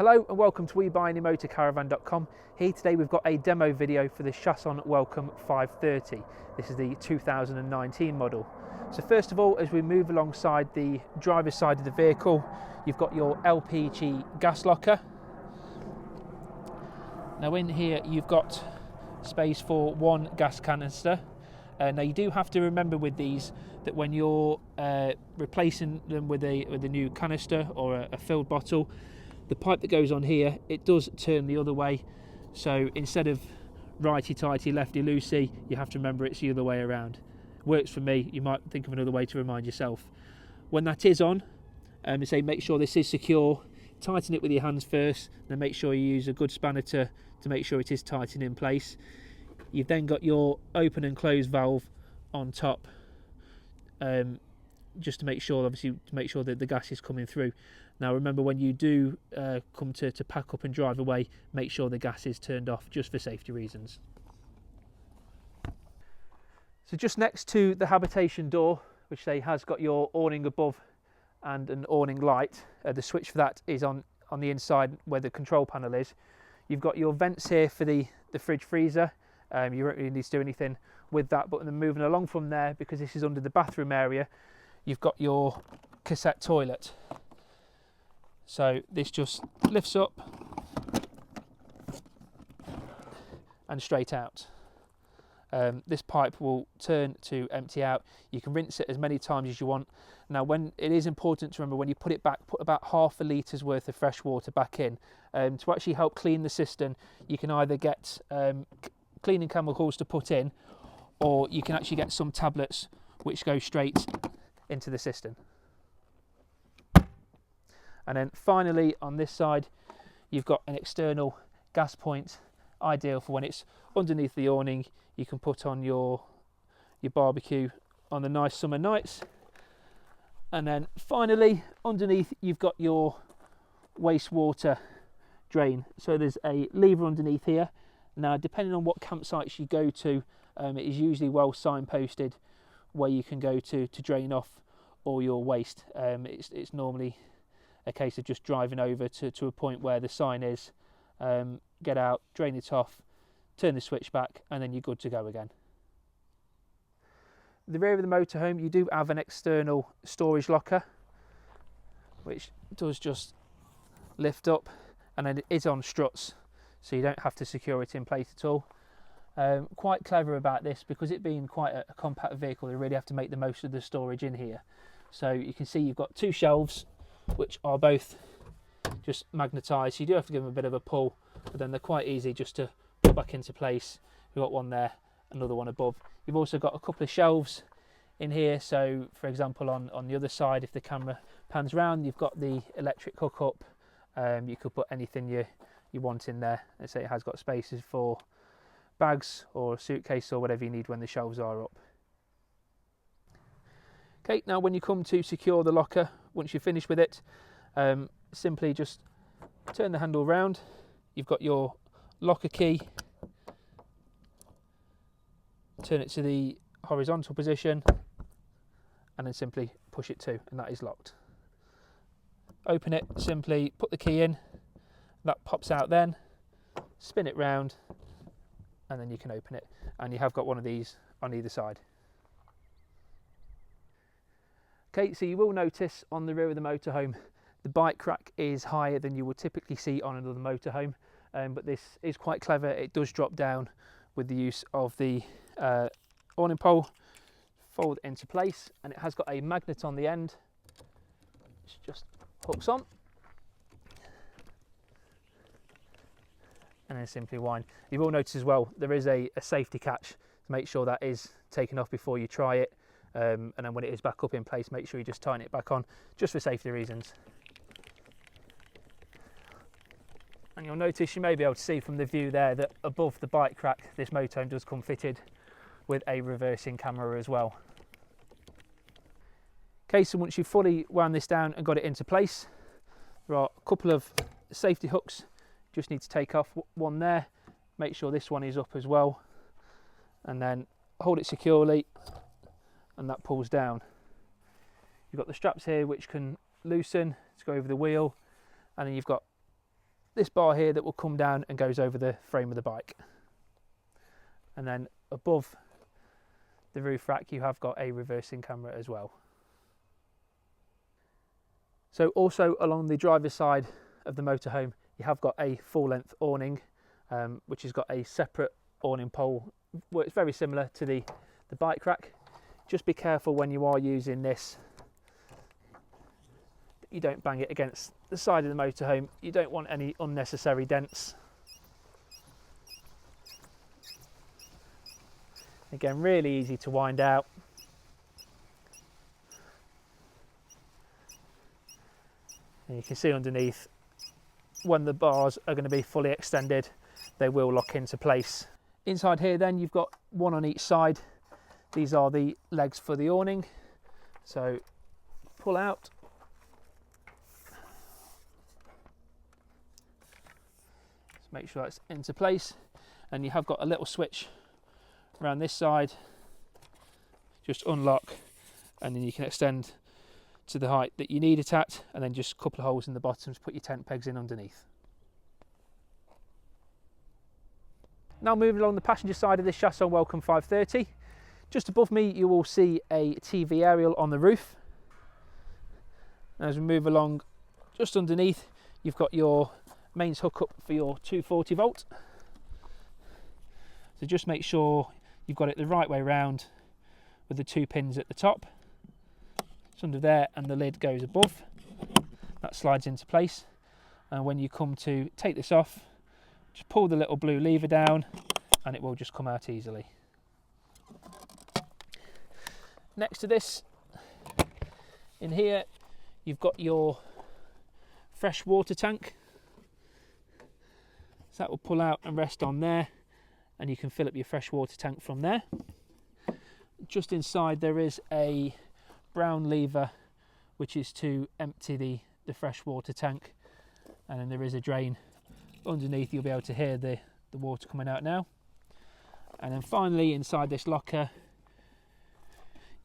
Hello and welcome to WeBuyAnyMotorCaravan.com. Here today we've got a demo video for the Chausson Welcome 530. This is the 2019 model. So first of all, as we move alongside the driver's side of the vehicle, you've got your LPG gas locker. Now in here you've got space for one gas canister. Now you do have to remember with these that when you're replacing them with a new canister or a filled bottle, the pipe that goes on here, it does turn the other way. So instead of righty-tighty, lefty-loosey, you have to remember it's the other way around. Works for me. You might think of another way to remind yourself. When that is on, say make sure this is secure. Tighten it with your hands first, then make sure you use a good spanner to make sure it is tightened in place. You've then got your open and close valve on top, just to make sure, obviously, to make sure that the gas is coming through. Now remember, when you do come to pack up and drive away, make sure the gas is turned off just for safety reasons. So just next to the habitation door, which has got your awning above and an awning light, the switch for that is on the inside where the control panel is. You've got your vents here for the fridge freezer. You don't really need to do anything with that, but then moving along from there, because this is under the bathroom area, you've got your cassette toilet. So this just lifts up and straight out. This pipe will turn to empty out. You can rinse it as many times as you want. Now, when it is important to remember, when you put it back, put about half a litres worth of fresh water back in. To actually help clean the cistern, you can either get cleaning chemicals to put in, or you can actually get some tablets which go straight into the cistern. And then finally on this side you've got an external gas point, ideal for when it's underneath the awning. You can put on your barbecue on the nice summer nights. And then finally underneath you've got your wastewater drain. So there's a lever underneath here. Now depending on what campsites you go to, it is usually well signposted where you can go to drain off all your waste. It's normally a case of just driving over to a point where the sign is, get out, drain it off, turn the switch back, and then you're good to go again. The rear of the motorhome, you do have an external storage locker, which does just lift up, and then it is on struts, so you don't have to secure it in place at all. Quite clever about this, because it being quite a compact vehicle, they really have to make the most of the storage in here. So you can see you've got two shelves which are both just magnetised. You do have to give them a bit of a pull, but then they're quite easy just to put back into place. We've got one there, another one above. You've also got a couple of shelves in here, so for example on the other side, if the camera pans round, you've got the electric hookup. You could put anything you want in there. Let's say it has got spaces for bags or a suitcase or whatever you need when the shelves are up. Okay, now when you come to secure the locker, once you're finished with it, simply just turn the handle round. You've got your locker key. Turn it to the horizontal position and then simply push it to, and that is locked. Open it, simply put the key in, that pops out then, spin it round, and then you can open it, and you have got one of these on either side. Okay, so you will notice on the rear of the motorhome the bike rack is higher than you would typically see on another motorhome, but this is quite clever. It does drop down with the use of the awning pole, fold into place, and it has got a magnet on the end which just hooks on and then simply wind. You will notice as well there is a safety catch to make sure that is taken off before you try it. And then when it is back up in place, make sure you just tighten it back on, just for safety reasons. And you'll notice, you may be able to see from the view there, that above the bike rack, this motorhome does come fitted with a reversing camera as well. Okay, so once you've fully wound this down and got it into place, there are a couple of safety hooks just need to take off. One there, make sure this one is up as well, and then hold it securely, and that pulls down. You've got the straps here which can loosen to go over the wheel, and then you've got this bar here that will come down and goes over the frame of the bike. And then above the roof rack you have got a reversing camera as well. So also along the driver's side of the motorhome you have got a full length awning, which has got a separate awning pole. Works very similar to the bike rack. Just be careful when you are using this that you don't bang it against the side of the motorhome. You don't want any unnecessary dents. Again, really easy to wind out. And you can see underneath, when the bars are going to be fully extended, they will lock into place. Inside here then you've got one on each side. These are the legs for the awning. So pull out. Just make sure it's into place. And you have got a little switch around this side. Just unlock and then you can extend to the height that you need it at, and then just a couple of holes in the bottom to put your tent pegs in underneath. Now moving along the passenger side of this Chausson Welcome 530, just above me you will see a TV aerial on the roof. And as we move along, just underneath you've got your mains hookup for your 240 volt. So just make sure you've got it the right way round with the 2 pins at the top. It's under there and the lid goes above. That slides into place, and when you come to take this off, just pull the little blue lever down and it will just come out easily. Next to this, in here, you've got your fresh water tank. So that will pull out and rest on there, and you can fill up your fresh water tank from there. Just inside there is a brown lever which is to empty the fresh water tank, and then there is a drain underneath. You'll be able to hear the water coming out now. And then finally inside this locker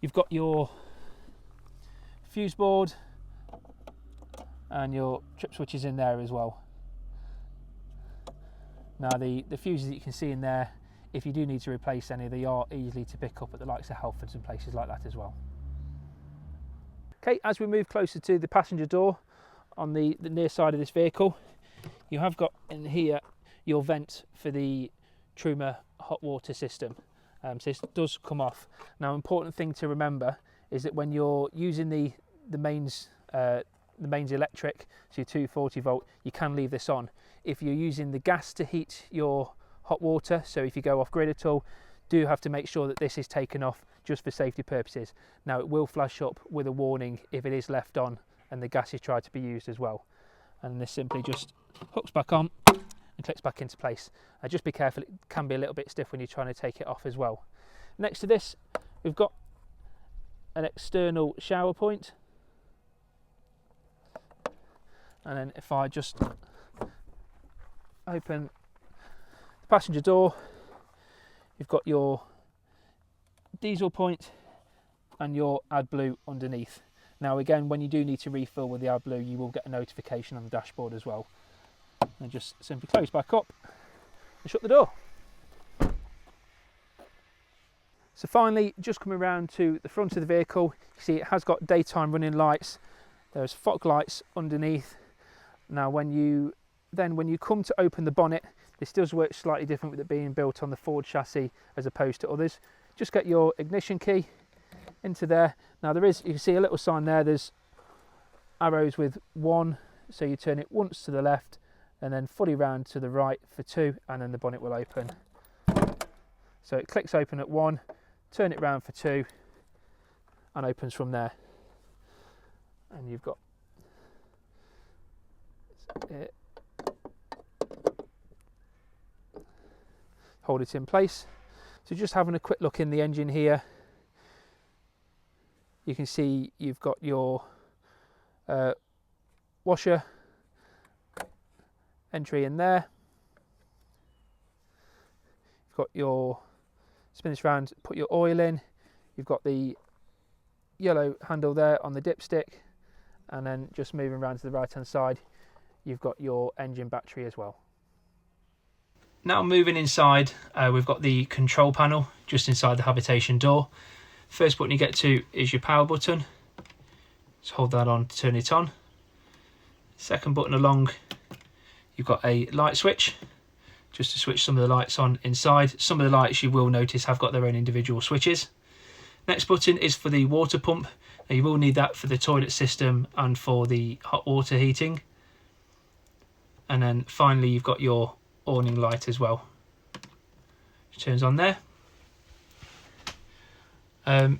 you've got your fuse board and your trip switches in there as well. Now the fuses that you can see in there, if you do need to replace any, they are easily to pick up at the likes of Halfords and places like that as well. Okay, as we move closer to the passenger door on the near side of this vehicle, you have got in here your vent for the Truma hot water system. So this does come off. Now, important thing to remember is that when you're using the mains electric, so your 240 volt, you can leave this on. If you're using the gas to heat your hot water, so if you go off grid at all, do have to make sure that this is taken off just for safety purposes. Now it will flash up with a warning if it is left on and the gas is tried to be used as well. And this simply just hooks back on and clicks back into place. Just be careful, it can be a little bit stiff when you're trying to take it off as well. Next to this, we've got an external shower point. And then if I just open the passenger door, you've got your diesel point and your AdBlue underneath. Now again, when you do need to refill with the AdBlue, you will get a notification on the dashboard as well. And just simply close back up and shut the door. So finally, just coming around to the front of the vehicle, you see it has got daytime running lights. There's fog lights underneath. Now when you come to open the bonnet, this does work slightly different with it being built on the Ford chassis as opposed to others. Just get your ignition key into there. Now you can see a little sign there, there's arrows with 1, so you turn it once to the left and then fully round to the right for 2, and then the bonnet will open. So it clicks open at 1, turn it round for 2 and opens from there. And you've got it. Hold it in place. So just having a quick look in the engine here, you can see you've got your washer entry in there. You've got your, spin this round, put your oil in. You've got the yellow handle there on the dipstick, and then just moving around to the right hand side, you've got your engine battery as well. Now moving inside, we've got the control panel just inside the habitation door. First button you get to is your power button. Just hold that on to turn it on. Second button along, you've got a light switch, just to switch some of the lights on inside. Some of the lights you will notice have got their own individual switches. Next button is for the water pump. Now you will need that for the toilet system and for the hot water heating. And then finally you've got your awning light as well, which turns on there.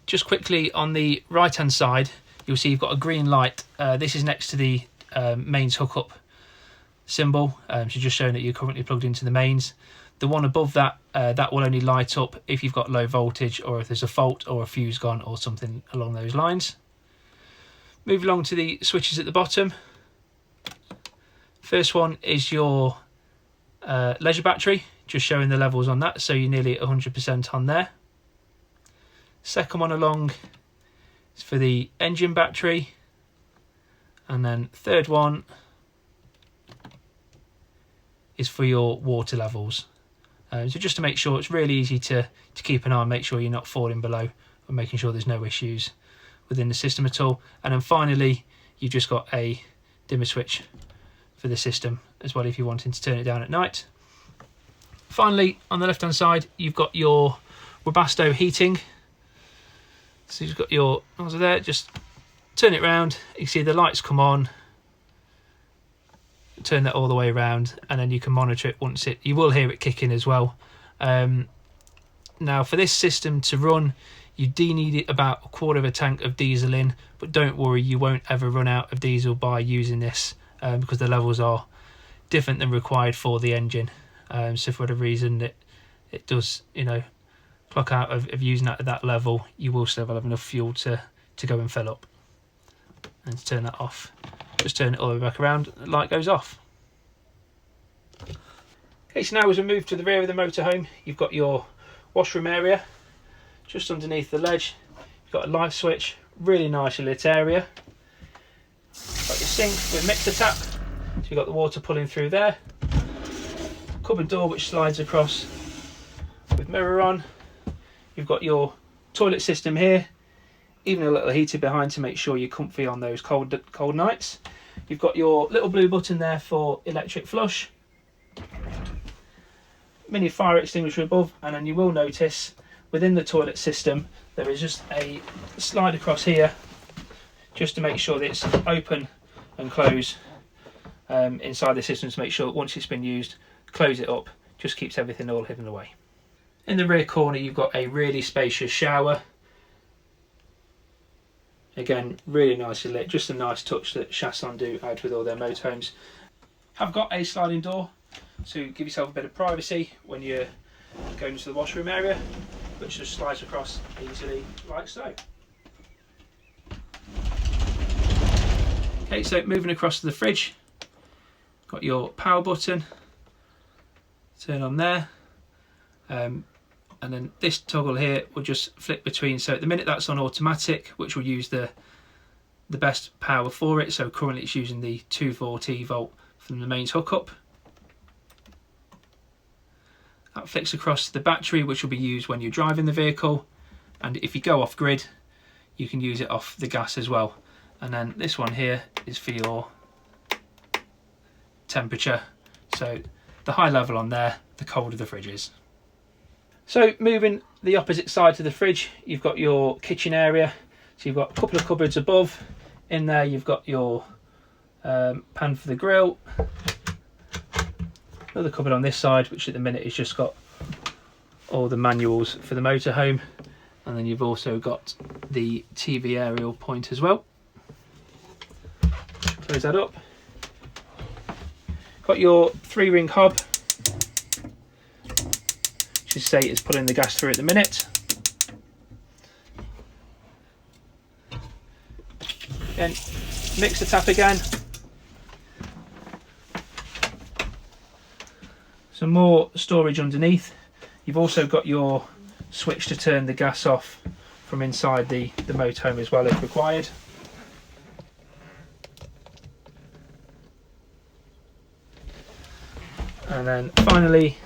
Just quickly on the right hand side, you'll see you've got a green light. This is next to the mains hookup symbol, so just showing that you're currently plugged into the mains. The one above that, that will only light up if you've got low voltage or if there's a fault or a fuse gone or something along those lines. Move along to the switches at the bottom. First one is your leisure battery, just showing the levels on that, so you're nearly at 100% on there. Second one along is for the engine battery, and then third one is for your water levels. So just to make sure, it's really easy to keep an eye on, make sure you're not falling below, and making sure there's no issues within the system at all. And then finally you've just got a dimmer switch for the system as well if you're wanting to turn it down at night. Finally, on the left hand side you've got your Webasto heating. So you've got your nozzle there, just turn it round, you can see the lights come on, turn that all the way around, and then you can monitor it once you will hear it kicking as well. Now for this system to run, you do need about 1/4 of a tank of diesel in, but don't worry, you won't ever run out of diesel by using this, because the levels are different than required for the engine. So for whatever reason it does, you know, clock out of using that at that level, you will still have enough fuel to go and fill up. And to turn that off, just turn it all the way back around, the light goes off. Okay, so now as we move to the rear of the motorhome, you've got your washroom area just underneath the ledge. You've got a light switch, really nicely lit area. Got your sink with mixer tap, so you've got the water pulling through there. Cupboard door which slides across with mirror on. You've got your toilet system here, even a little heater behind to make sure you're comfy on those cold nights. You've got your little blue button there for electric flush, mini fire extinguisher above, and then you will notice within the toilet system there is just a slide across here just to make sure that it's open and close inside the system, to make sure that once it's been used, close it up, just keeps everything all hidden away. In the rear corner you've got a really spacious shower. Again, really nicely lit, just a nice touch that Chausson do add with all their motorhomes. I've got a sliding door to give yourself a bit of privacy when you're going into the washroom area, which just slides across easily like so. Okay, so moving across to the fridge, got your power button, turn on there, and then this toggle here will just flick between. So at the minute that's on automatic, which will use the best power for it. So currently it's using the 240 volt from the mains hookup. That flicks across to the battery, which will be used when you're driving the vehicle, and if you go off grid you can use it off the gas as well. And then this one here is for your temperature, so the high level on there, the colder the fridge is. So moving the opposite side to the fridge, you've got your kitchen area. So you've got a couple of cupboards above. In there you've got your pan for the grill. Another cupboard on this side, which at the minute has just got all the manuals for the motorhome. And then you've also got the TV aerial point as well. Close that up. Got your 3-ring hob, which is say it's pulling the gas through at the minute. Then mixer tap again. Some more storage underneath. You've also got your switch to turn the gas off from inside the motorhome as well if required. And then finally,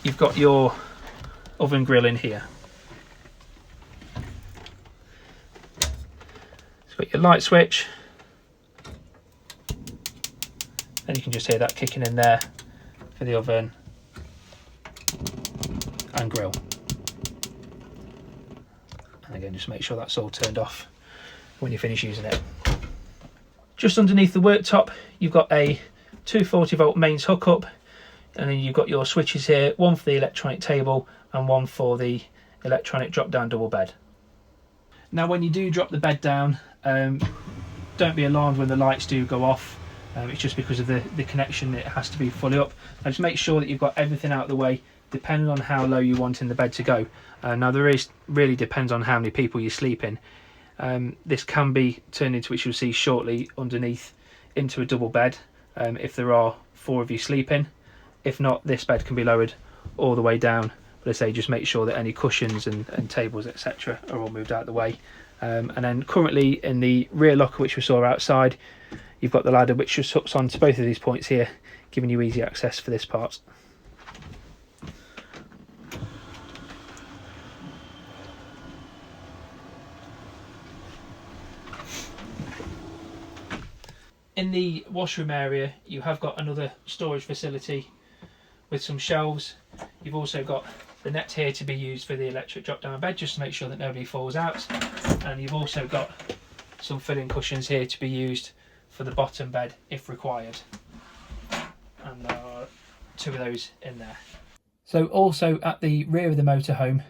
you've got your oven grill in here. It's got your light switch, and you can just hear that kicking in there for the oven and grill. And again, just make sure that's all turned off when you finish using it. Just underneath the worktop, you've got a 240 volt mains hookup, and then you've got your switches here, one for the electronic table and one for the electronic drop down double bed. Now when you do drop the bed down, don't be alarmed when the lights do go off. It's just because of the connection, it has to be fully up. Now just make sure that you've got everything out of the way, depending on how low you want in the bed to go. Now really depends on how many people you sleep in. This can be turned into, which you'll see shortly underneath, into a double bed if there are 4 of you sleeping. If not, this bed can be lowered all the way down, but I say just make sure that any cushions and tables etc are all moved out of the way. And then currently in the rear locker, which we saw outside, you've got the ladder which just hooks onto both of these points here, giving you easy access for this part. In the washroom area, you have got another storage facility with some shelves. You've also got the net here to be used for the electric drop down bed, just to make sure that nobody falls out. And you've also got some filling cushions here to be used for the bottom bed if required. And there are 2 of those in there. So also at the rear of the motorhome,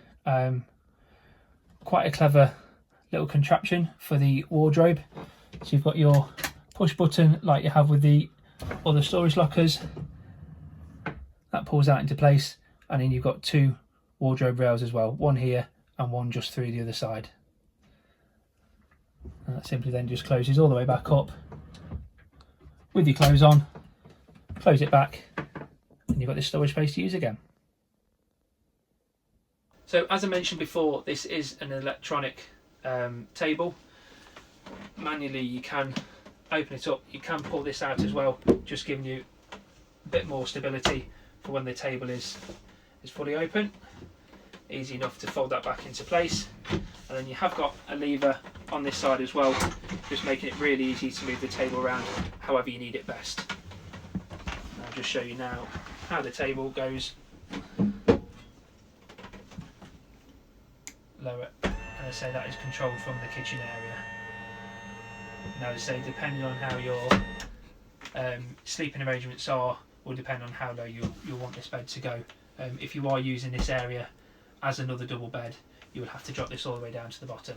quite a clever little contraption for the wardrobe. So you've got your push button like you have with the other storage lockers. That pulls out into place, and then you've got 2 wardrobe rails as well, one here and one just through the other side. And that simply then just closes all the way back up with your clothes on, close it back, and you've got this storage space to use again. So as I mentioned before, this is an electronic table. Manually you can open it up, you can pull this out as well, just giving you a bit more stability for when the table is fully open. Easy enough to fold that back into place. And then you have got a lever on this side as well, just making it really easy to move the table around however you need it best. And I'll just show you now how the table goes. Lower, and I say that is controlled from the kitchen area. Now I say depending on how your sleeping arrangements are, will depend on how low you'll want this bed to go. If you are using this area as another double bed, you would have to drop this all the way down to the bottom.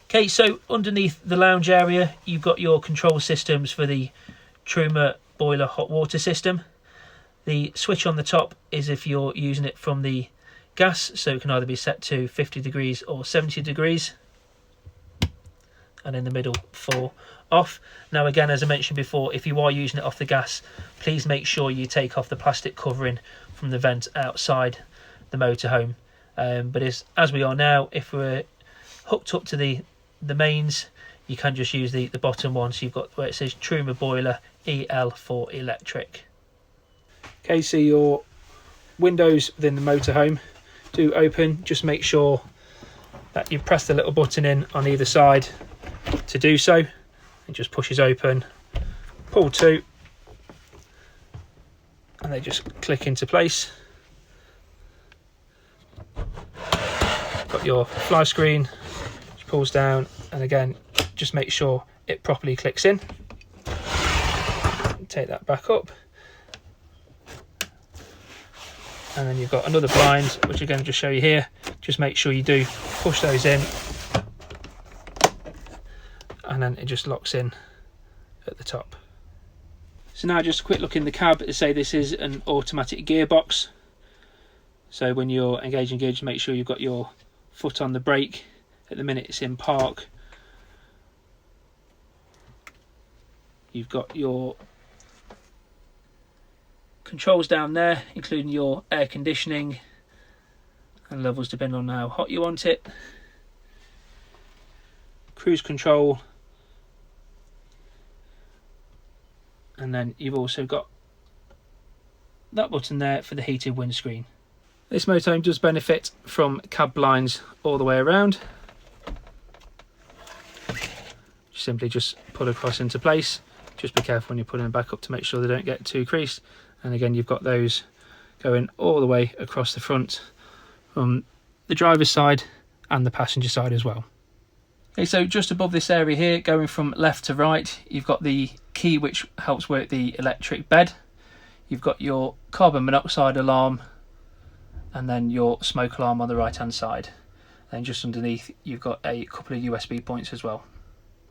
Okay, so underneath the lounge area, you've got your control systems for the Truma boiler hot water system. The switch on the top is if you're using it from the gas, so it can either be set to 50 degrees or 70 degrees. And in the middle for off. Now again, as I mentioned before, if you are using it off the gas, please make sure you take off the plastic covering from the vent outside the motorhome. But as we are now, if we're hooked up to the mains, you can just use the bottom one. So you've got where it says Truma boiler EL for electric. Okay, so your windows within the motorhome do open. Just make sure that you press the little button in on either side to do so. It just pushes open, pull to, and they just click into place. Got your fly screen, which pulls down, and again just make sure it properly clicks in. Take that back up, and then you've got another blind, which again just show you here. Just make sure you do push those in, and then it just locks in at the top. So now just a quick look in the cab. To say this is an automatic gearbox, so when you're engaging gear, just make sure you've got your foot on the brake. At the minute it's in park. You've got your controls down there, including your air conditioning and levels depending on how hot you want it. Cruise control, And then you've also got that button there for the heated windscreen. This motorhome does benefit from cab blinds all the way around. Simply just put across into place. Just be careful when you're putting them back up to make sure they don't get too creased. And again, you've got those going all the way across the front from the driver's side and the passenger side as well. Okay, so just above this area here, going from left to right, you've got the key which helps work the electric bed. You've got your carbon monoxide alarm and then your smoke alarm on the right hand side. And just underneath you've got a couple of USB points as well.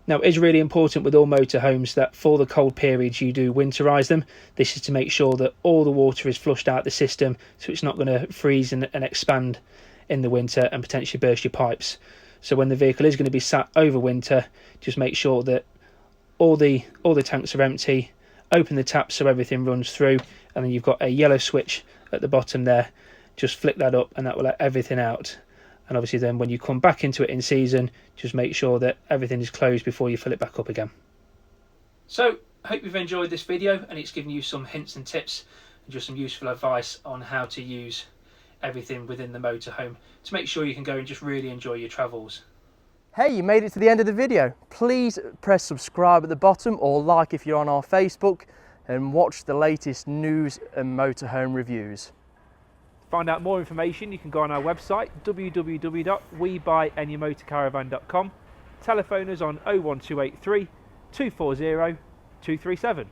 Now, it is really important with all motorhomes that for the cold periods you do winterise them. This is to make sure that all the water is flushed out the system, so it's not going to freeze and expand in the winter and potentially burst your pipes. So when the vehicle is going to be sat over winter, just make sure that all the tanks are empty. Open the taps so everything runs through, and then you've got a yellow switch at the bottom there. Just flick that up and that will let everything out. And obviously then when you come back into it in season, just make sure that everything is closed before you fill it back up again. So I hope you've enjoyed this video and it's given you some hints and tips and just some useful advice on how to use everything within the motorhome to make sure you can go and just really enjoy your travels. Hey, you made it to the end of the video. Please press subscribe at the bottom or like if you're on our Facebook, and watch the latest news and motorhome reviews. To find out more information, you can go on our website www.webuyanymotorcaravan.com. Telephone us on 01283 240 237.